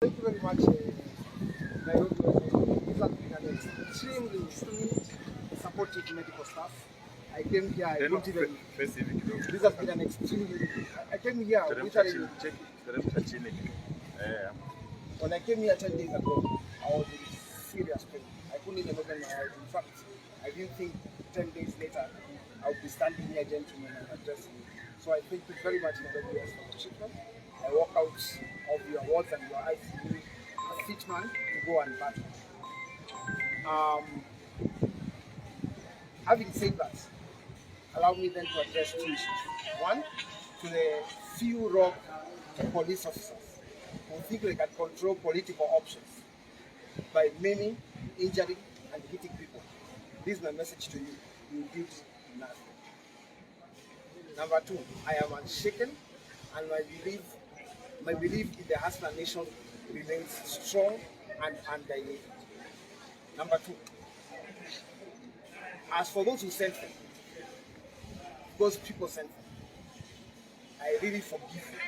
Thank you very much, Nairobi. This has been an extremely supportive medical staff. I came here, I don't even... This has been an extremely... I came here literally... When I came here 10 days ago, I was in serious pain. I couldn't even open my eyes. In fact, I didn't think 10 days later I would be standing here, gentlemen, and addressing you. So I thank you very much, Nairobi, for the treatment. I walk out of your wards and your ICU a fit man to go and battle. Having said that, allow me then to address two issues. One, to the few rogue police officers who think they can control political options by maiming, injuring, and hitting people. This is my message to you. You did nothing. Number two, I am unshaken, and my belief in the Hustler Nation remains strong and undiluted. Number two, as for those who sent them, those people sent them, I really forgive you.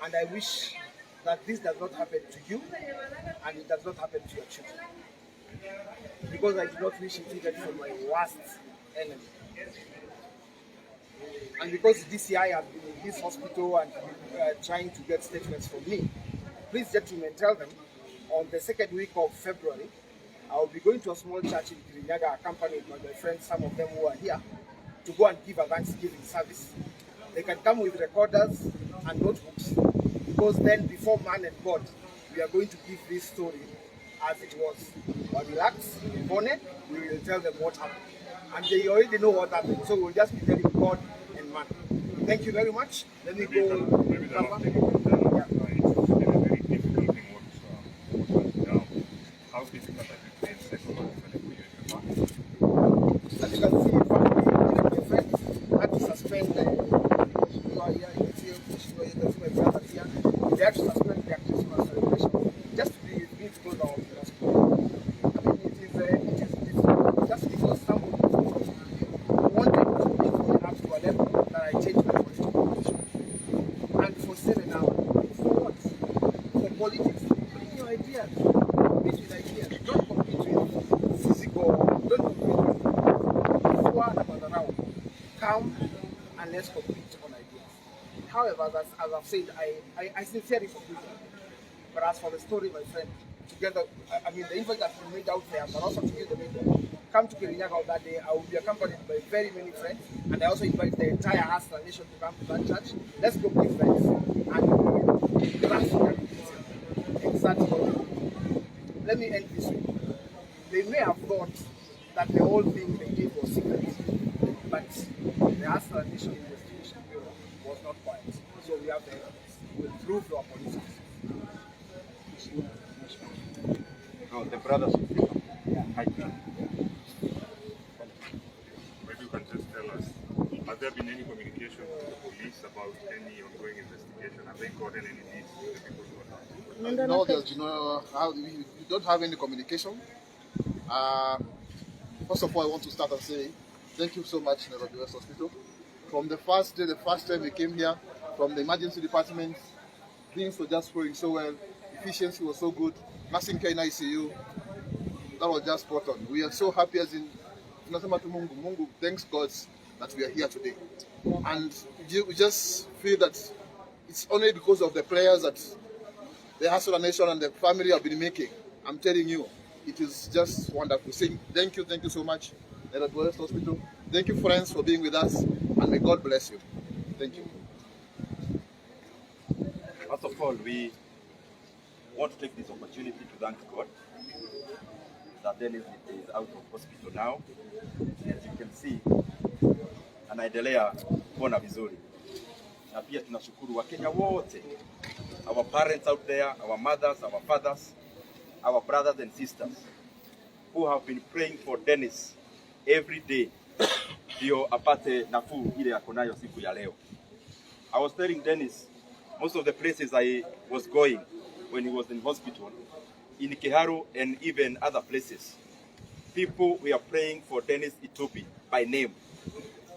And I wish that this does not happen to you and it does not happen to your children. Because I do not wish it even for my worst enemy. And because DCI has been in this hospital and trying to get statements from me, please, gentlemen, tell them on the second week of February, I will be going to a small church in Kirinyaga, accompanied by my friends, some of them who are here, to go and give a Thanksgiving service. They can come with recorders and notebooks, because then before man and God, we are going to give this story as it was. But relax, bonnet, we will tell them what happened. And they already know what happened, so we'll just be telling God and man. Thank you very much. Let me go. How difficult has it been psychologically for you in the past? As you can see, family, even my friends had to suspend my brothers here. They had to suspend their Christmas celebration just to be with me to close our hospital. I mean, it is difficult just because somebody wanted to lift me up to a level that I changed my political position. And for 7 hours. For what? For politics. Bring your ideas. Compete with ideas. Don't compete with physical. Don't compete with come and let's compete on ideas. However, as I've said, I sincerely forgive them. But as for the story, my friend, together, I mean, the invite has been made out there, but also to give the media. Come to Kirinyaga on that day. I will be accompanied by very many friends, and I also invite the entire Hustler Nation to come to that church. Let's go give friends and craft exactly. Let me end this way. They may have thought that the whole thing they did was secret, but the Hustler Nation Investigation Bureau was not quiet. So we have the evidence. We'll prove to our police officers. No, the brothers of freedom. Maybe you can just tell us, has there been any communication with the police about any ongoing investigation? Have they gotten any leads to the people who are not? No, there's we don't have any communication. First of all, I want to start and say thank you so much, Nairobi West Hospital. From the first day, the first time we came here, from the emergency department, things were just flowing so well. Efficiency was so good. Nursing care in ICU, that was just spot on. We are so happy, as in, Mungu, thanks God that we are here today. And we just feel that it's only because of the prayers that the Hustler Nation and the family have been making. I'm telling you, it is just wonderful. Saying thank you so much, Nairobi West Hospital. Thank you, friends, for being with us, and may God bless you. Thank you. First of all, we want to take this opportunity to thank God that Dennis is out of hospital now. As you can see, anaendelea kuona vizuri. Na pia tunashukuru Wakenya wote, our parents out there, our mothers, our fathers, our brothers and sisters who have been praying for Dennis every day ndio apate nafuu ile yako nayo siku ya leo. I was telling Dennis, most of the places I was going when he was in hospital, in Kiharu and even other places, people were praying for Dennis ITUMBI by name.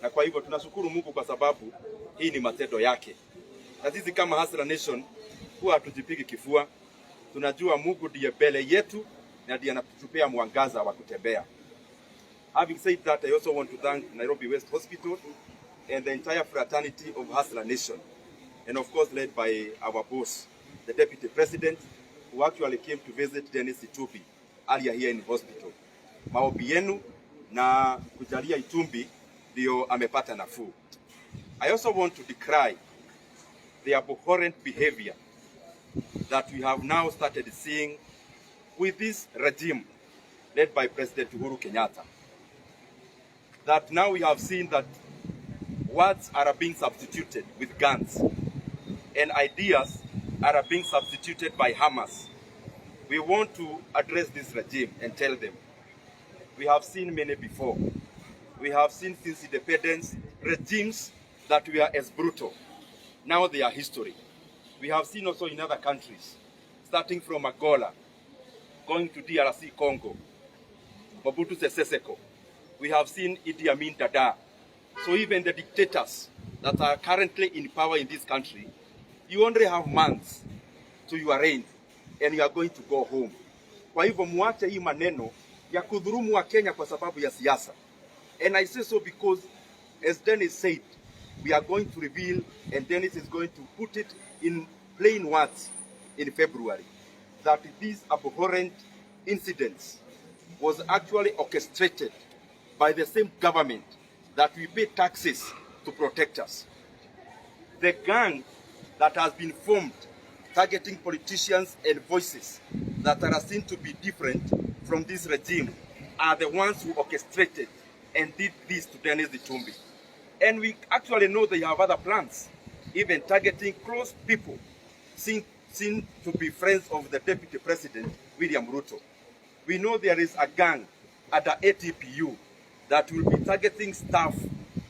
Na kwa hivyo tunashukuru Mungu kwa sababu hii ni matendo yake. Na sisi kama Hustler Nation huwa hatujipigi kifua. Tunajua Mungu ndiye mbele yetu na ndiye anatupea mwangaza wa kutembea. Having said that, I also want to thank Nairobi West Hospital and the entire fraternity of Hustler Nation, and of course led by our boss, the Deputy President, who actually came to visit Dennis ITUMBI earlier here in hospital. Maombi yenu na kujalia ITUMBI ndio amepata nafuu. I also want to decry the abhorrent behavior that we have now started seeing with this regime led by President Uhuru Kenyatta. That now we have seen that words are being substituted with guns and ideas are being substituted by hammers. We want to address this regime and tell them, we have seen many before. We have seen since independence regimes that were as brutal. Now they are history. We have seen also in other countries, starting from Angola, going to DRC Congo, Mobutu Sese Seko. We have seen Idi Amin Dada. So even the dictators that are currently in power in this country, you only have months to your reign and you are going to go home. Kwa hivyo muache hii maneno ya kudhulumu wa Kenya kwa sababu ya siasa. And I say so because, as Dennis said, we are going to reveal, and Dennis is going to put it in plain words in February, that these abhorrent incidents was actually orchestrated by the same government that we pay taxes to protect us. The gang that has been formed targeting politicians and voices that are seen to be different from this regime are the ones who orchestrated and did this to Dennis ITUMBI. And we actually know they have other plans, even targeting close people seen to be friends of the Deputy President, William Ruto. We know there is a gang at the ATPU that will be targeting staff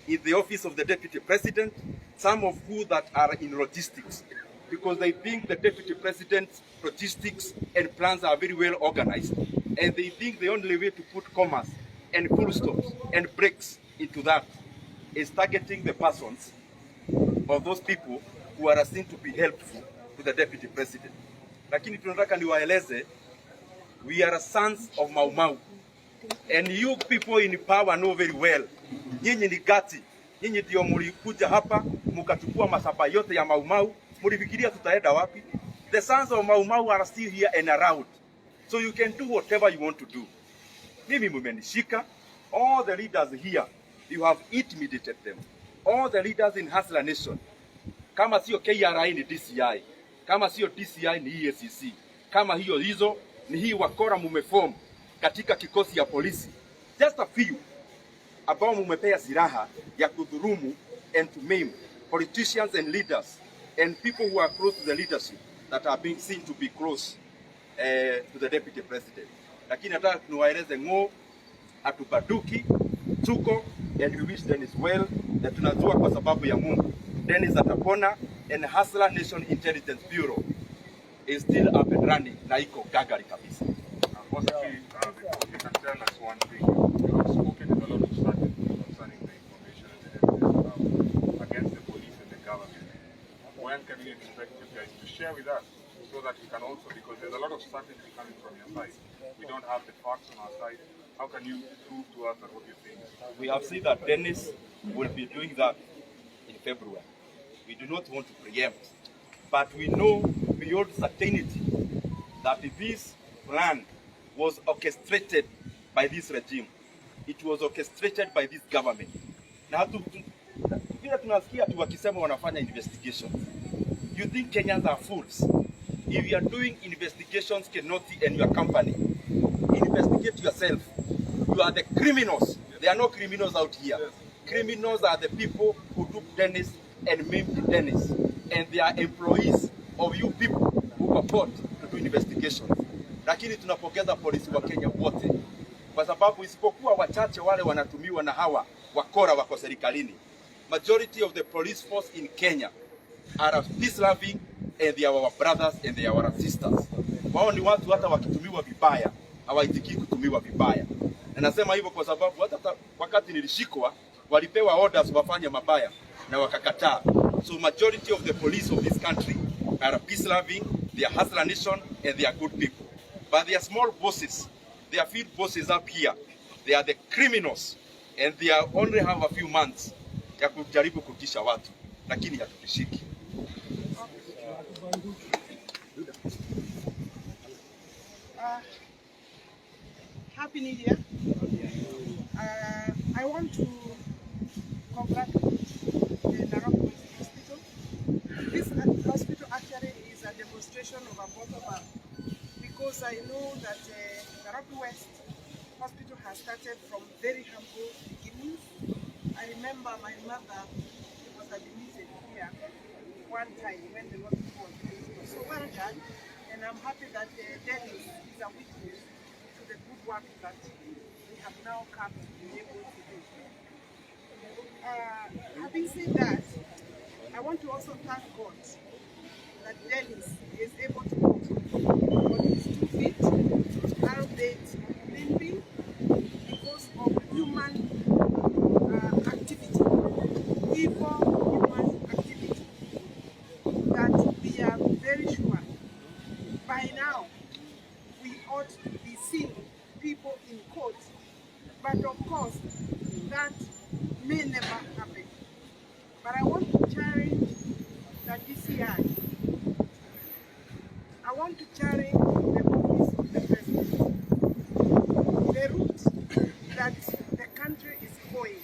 in the office of the Deputy President, some of who that are in logistics, because they think the Deputy President's logistics and plans are very well organized, and they think the only way to put commas and full stops and breaks into that is targeting the persons of those people who are seen to be helpful to the Deputy President. Lakini tunataka niwaeleze, we are sons of Mau Mau. And you people in power know very well. Nyinyi ni gati. Nyinyi ndio mlikuja hapa, mukachukua masaba yote ya Mau Mau. Mlifikiria tutaenda wapi? The sons of Mau Mau are still here and around. So you can do whatever you want to do. Mimi mumenishika. All the leaders here, you have intimidated them. All the leaders in Hustler Nation. Kama sio KRI ni DCI. Kama sio DCI ni EACC. Kama hizo ni hii wakora mumeform katika kikosi ya polisi. Just a few ambao mumepea silaha ya kudhulumu and to maim politicians and leaders and people who are close to the leadership that are being seen to be close to the Deputy President. Lakini nataka tunawaeleze ngo atubaduki tuko, and we wish Dennis well, na tunajua kwa sababu ya Mungu Dennis atapona, and Hustler Nation Intelligence Bureau is still up and running na iko gagari kabisa. Possibly, you can tell us one thing. You have spoken with a lot of strategy concerning the information and the evidence against the police and the government. When can we expect you guys to share with us so that we can also, because there's a lot of strategy coming from your side. We don't have the facts on our side. How can you prove to us that what you're saying? We have seen that Dennis will be doing that in February. We do not want to preempt, but we know beyond certainty that this plan was orchestrated by this regime. It was orchestrated by this government. Na vile tunasikia tu wakisema wanafanya investigations. You think Kenyans are fools? If you are doing investigations, Kenoti and your company, investigate yourself. You are the criminals. There are no criminals out here. Criminals are the people who took Dennis and maimed Dennis. And they are employees of you people who purport to do investigations. Lakini tunapongeza polisi wa Kenya wote, kwa sababu isipokuwa wachache wale wanatumiwa na hawa wakora wako serikalini, majority of the police force in Kenya are peace loving and they are our brothers and they are our sisters. Wao ni watu hata wakitumiwa vibaya hawaitikii kutumiwa vibaya. Na nasema hivyo kwa sababu hata wakati nilishikwa walipewa orders wafanye mabaya na wakakataa. So majority of the police of this country are peace-loving, they are hustler nation, and they are good people. But they are small bosses. They are field bosses up here. They are the criminals, and they are only have a few months ya kujaribu kutisha watu, lakini hatutishiki. Happy New Year. I want to congratulate the Nairobi Hospital. This hospital actually is a demonstration of a bottom-up, because I know that Nairobi West Hospital has started from very humble beginnings. I remember my mother was admitted here one time when the hospital was built. So well done, and I'm happy that Dennis is a witness to the good work that we have now come to be able to do. Having said that, I want to also thank God that Dennis is able to walk on his 2 feet, albeit limping, because of human activity, evil human activity, that we are very sure by now we ought to be seeing people in court. But of course, that may never happen. But I want to challenge the DCI. I want to challenge the office of the president. The route that the country is going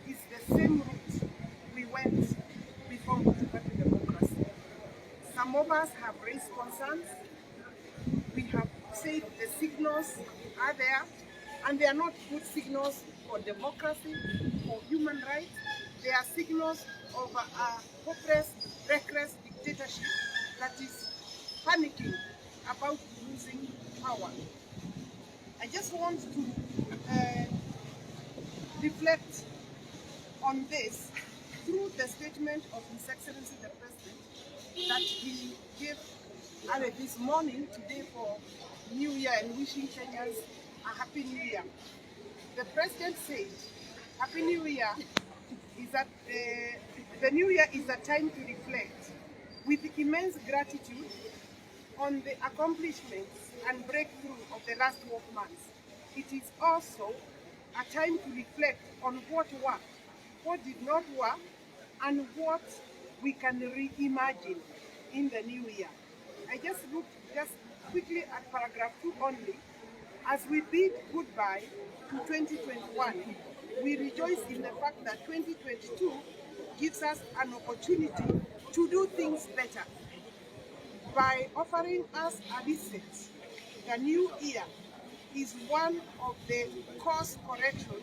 is the same route we went before we got to democracy. Some of us have raised concerns. We have said the signals are there, and they are not good signals for democracy, for human rights. They are signals of a hopeless, reckless dictatorship that is panicking about losing power. I just want to reflect on this through the statement of His Excellency the President that he gave this morning, today, for New Year, and wishing Kenyans a Happy New Year. The President said, Happy New Year is that the New Year is a time to reflect with immense gratitude on the accomplishments and breakthrough of the last 12 months. It is also a time to reflect on what worked, what did not work, and what we can reimagine in the new year. I just looked just quickly at paragraph 2 only. As we bid goodbye to 2021, we rejoice in the fact that 2022 gives us an opportunity to do things better by offering us a reset. The new year is one of the course correction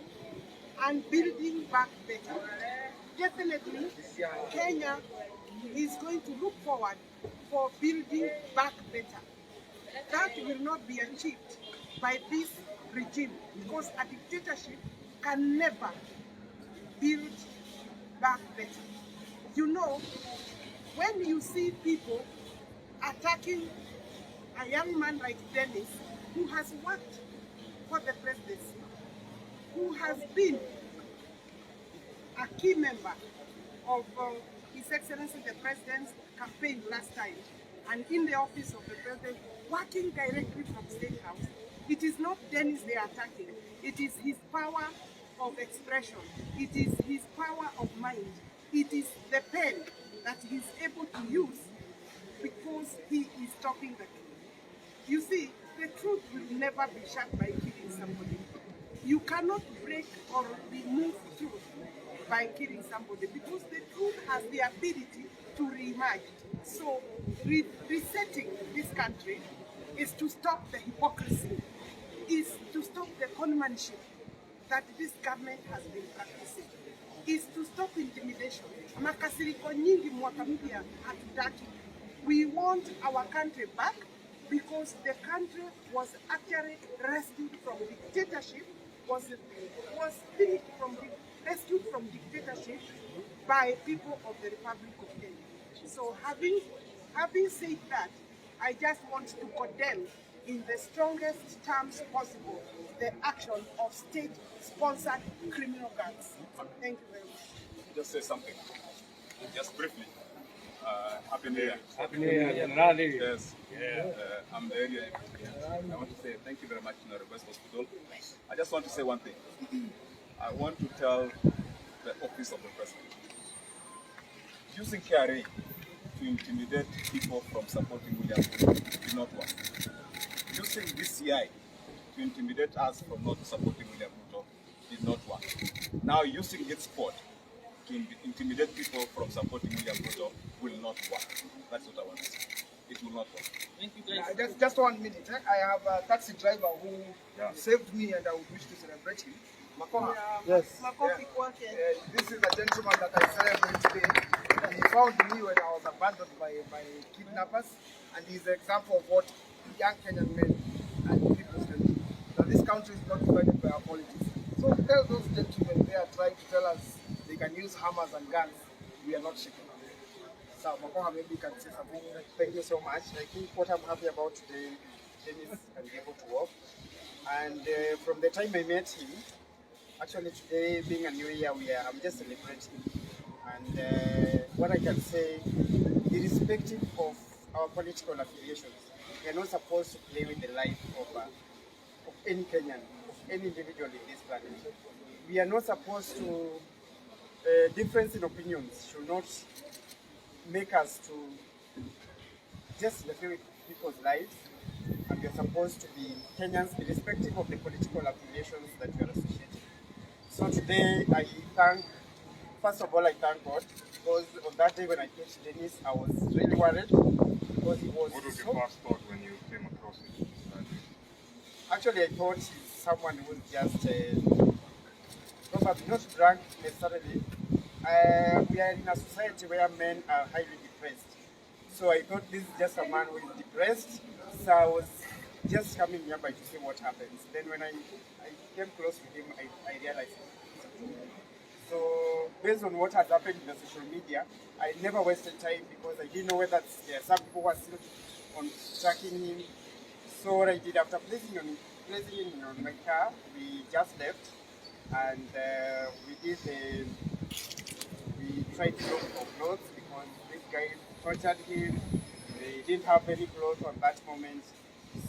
and building back better. Definitely, Kenya is going to look forward for building back better. That will not be achieved by this regime, because a dictatorship can never build back better. You know, when you see people attacking a young man like Dennis, who has worked for the presidency, who has been a key member of His Excellency the President's campaign last time, and in the office of the President, working directly from State House, it is not Dennis they are attacking. It is his power of expression. It is his power of mind. It is the pen that he is able to use because he is talking the truth. You see, the truth will never be shut by killing somebody. You cannot break or remove truth by killing somebody, because the truth has the ability to reemerge. So resetting this country is to stop the hypocrisy, is to stop the conmanship that this government has been practicing, is to stop intimidation. Makasiriko nyingi mwaka mpya hatutaki. We want our country back, because the country was actually rescued from dictatorship, was rescued from dictatorship by people of the Republic of Kenya. So having said that, I just want to condemn in the strongest terms possible the action of state-sponsored criminal gangs. Thank you very much. Just say something, just briefly. Happy New Year. Happy New Year, Generali. Yes. I'm the area. I want to say thank you very much to the West Hospital. I just want to say one thing. I want to tell the Office of the President, using KRA to intimidate people from supporting William Ruto did not work. Using DCI to intimidate us from not supporting William Ruto did not work. Now using its court to intimidate people from supporting William Ruto will not work. That's what I want to say. It will not work. Thank you, guys. Just 1 minute. I have a taxi driver who saved me, and I would wish to celebrate him. Makoha. Yes. This is a gentleman that I celebrate today. He found me when I was abandoned by kidnappers, and he's an example of what young Kenyan men and people can do. Now, this country is not divided by our politics. So tell those gentlemen they are trying to tell us they can use hammers and guns. We are not shaking. So Makoha, maybe you can say something. Thank you so much. I think what I'm happy about today, Dennis can be able to walk. And from the time I met him, actually today being a new year, I'm just celebrating. And what I can say, irrespective of our political affiliations, we are not supposed to play with the life of any Kenyan, of any individual in this planet. We are not supposed to, difference in opinions should not make us to just interfere with people's lives, and we are supposed to be Kenyans irrespective of the political affiliations that we are associated. So today first of all I thank God, because on that day when I met Dennis I was really worried, because he was What was your first thought when you came across it? actually I thought he's someone who's just probably not drunk necessarily. We are in a society where men are highly depressed. So I thought this is just a man who is depressed. So I was just coming nearby to see what happens. Then when I came close to him, I realized. So based on what has happened in the social media, I never wasted time because I didn't know whether there are some people who are still on tracking him. So what I did after placing him on my car, we just left, and we tried to look for clothes because this guy tortured him. They didn't have any clothes at that moment.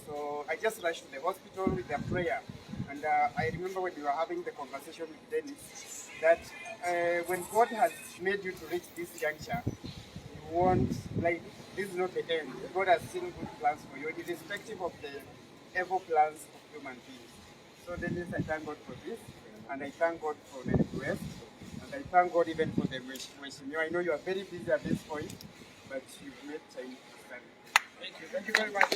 So I just rushed to the hospital with a prayer. And I remember when we were having the conversation with Dennis, that when God has made you to reach this juncture, you won't, like, this is not the end. God has still good plans for you, irrespective of the evil plans of human beings. So Dennis, I thank God for this, and I thank God for the request, and I thank God even for the question. I know you are very busy at this point, but you've made time to stand. Thank you very much.